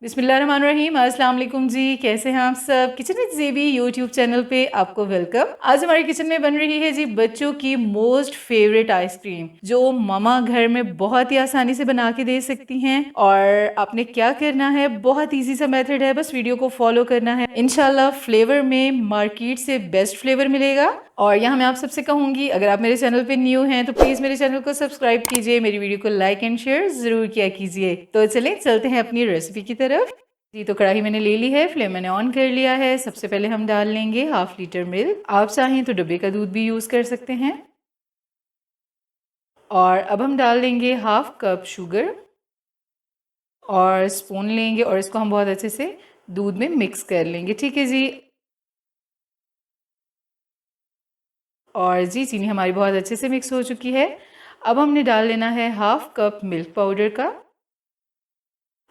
बिस्मिल्लाहिर्रहमानिर्रहीम। अस्सलाम वालेकुम जी, कैसे हैं आप सब। किचन विद ज़ेबी यूट्यूब चैनल पे आपको वेलकम। आज हमारे किचन में बन रही है जी बच्चों की मोस्ट फेवरेट आइसक्रीम, जो ममा घर में बहुत ही आसानी से बना के दे सकती हैं। और आपने क्या करना है, बहुत इजी सा मेथड है, बस वीडियो को फॉलो करना है। इंशाल्लाह फ्लेवर में मार्केट से बेस्ट फ्लेवर मिलेगा। और यहाँ मैं आप सबसे कहूंगी, अगर आप मेरे चैनल पे न्यू हैं तो प्लीज मेरे चैनल को सब्सक्राइब कीजिए, मेरी वीडियो को लाइक एंड शेयर जरूर किया कीजिए। तो चलें चलते हैं अपनी रेसिपी की तरफ। जी, तो कढ़ाई मैंने ले ली है, फ्लेम मैंने ऑन कर लिया है। सबसे पहले हम डाल लेंगे 1/2 लीटर मिल्क। आप चाहें तो डब्बे का दूध भी यूज कर सकते हैं। और अब हम डाल देंगे 1/2 कप शुगर और स्पून लेंगे और इसको हम बहुत अच्छे से दूध में मिक्स कर लेंगे। ठीक है जी। और जी चीनी हमारी बहुत अच्छे से मिक्स हो चुकी है। अब हमने डाल लेना है 1/2 कप मिल्क पाउडर का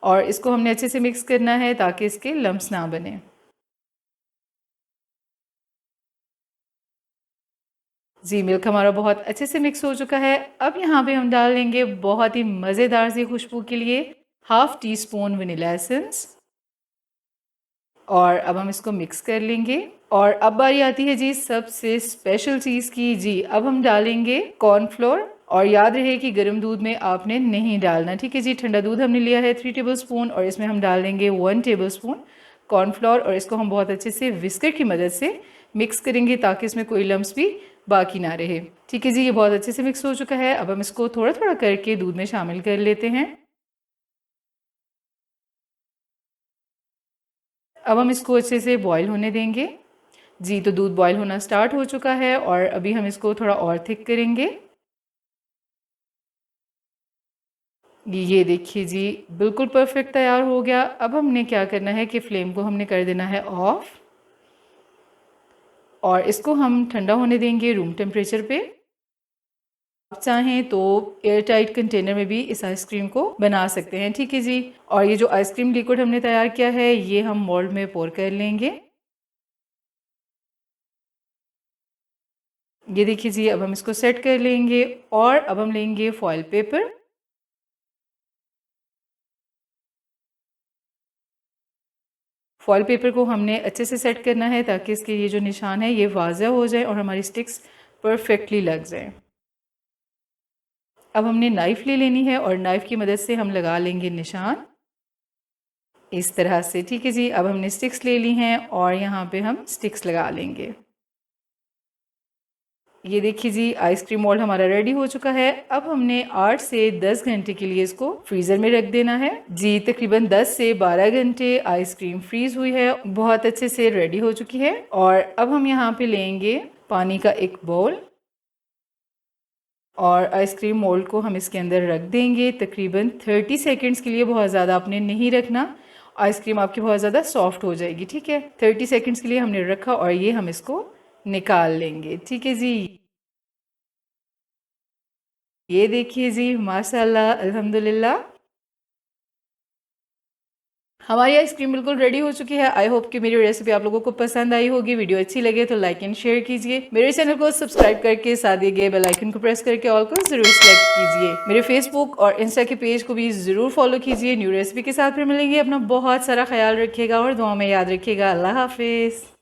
और इसको हमने अच्छे से मिक्स करना है ताकि इसके लम्स ना बने। जी मिल्क हमारा बहुत अच्छे से मिक्स हो चुका है। अब यहाँ पे हम डाल लेंगे बहुत ही मज़ेदार सी खुशबू के लिए 1/2 टी स्पून वनीला एसेंस। और अब हम इसको मिक्स कर लेंगे। और अब बारी आती है जी सबसे स्पेशल चीज़ की। जी अब हम डालेंगे कॉर्नफ्लोर। और याद रहे कि गर्म दूध में आपने नहीं डालना, ठीक है जी। ठंडा दूध हमने लिया है 3 टेबल स्पून और इसमें हम डाल देंगे 1 टेबल स्पून कॉर्नफ्लोर। और इसको हम बहुत अच्छे से विस्कर की मदद से मिक्स करेंगे ताकि इसमें कोई लम्स भी बाकी ना रहे। ठीक है जी, ये बहुत अच्छे से मिक्स हो चुका है। अब हम इसको थोड़ा थोड़ा करके दूध में शामिल कर लेते हैं। अब हम इसको अच्छे से बॉईल होने देंगे। जी तो दूध बॉईल होना स्टार्ट हो चुका है और अभी हम इसको थोड़ा और थिक करेंगे। ये देखिए जी बिल्कुल परफेक्ट तैयार हो गया। अब हमने क्या करना है कि फ्लेम को हमने कर देना है ऑफ और इसको हम ठंडा होने देंगे रूम टेम्परेचर पे। आप चाहें तो एयर टाइट कंटेनर में भी इस आइसक्रीम को बना सकते हैं। ठीक है जी। और ये जो आइसक्रीम लिक्विड हमने तैयार किया है ये हम मोल्ड में पोर कर लेंगे। ये देखिए जी अब हम इसको सेट कर लेंगे और अब हम लेंगे फॉइल पेपर। फॉइल पेपर को हमने अच्छे से सेट करना है ताकि इसके ये जो निशान है ये वाज़ह हो जाए और हमारी स्टिक्स परफेक्टली लग जाए। अब हमने नाइफ़ ले लेनी है और नाइफ़ की मदद से हम लगा लेंगे निशान इस तरह से। ठीक है जी। अब हमने स्टिक्स ले ली हैं और यहाँ पे हम स्टिक्स लगा लेंगे। ये देखिए जी आइसक्रीम मोल्ड हमारा रेडी हो चुका है। अब हमने 8 से 10 घंटे के लिए इसको फ्रीज़र में रख देना है। जी तकरीबन 10 से 12 घंटे आइसक्रीम फ्रीज़ हुई है, बहुत अच्छे से रेडी हो चुकी है। और अब हम यहाँ पे लेंगे पानी का एक बाउल और आइसक्रीम मोल्ड को हम इसके अंदर रख देंगे तकरीबन 30 सेकेंड्स के लिए। बहुत ज़्यादा आपने नहीं रखना, आइसक्रीम आपकी बहुत ज़्यादा सॉफ्ट हो जाएगी। ठीक है, 30 सेकेंड्स के लिए हमने रखा और ये हम इसको निकाल लेंगे। ठीक है जी। ये देखिए जी माशाल्लाह अल्हम्दुलिल्लाह हमारी आइसक्रीम बिल्कुल रेडी हो चुकी है। आई होप कि मेरी रेसिपी आप लोगों को पसंद आई होगी। वीडियो अच्छी लगे तो लाइक एंड शेयर कीजिए। मेरे चैनल को सब्सक्राइब करके साथ दिए गए बेल आइकन को प्रेस करके ऑल को जरूर सेलेक्ट कीजिए। मेरे फेसबुक और इंस्टा के पेज को भी जरूर फॉलो कीजिए। न्यू रेसिपी के साथ फिर मिलेंगे। अपना बहुत सारा ख्याल रखिएगा और दुआ में याद रखिएगा। अल्लाह हाफिज़।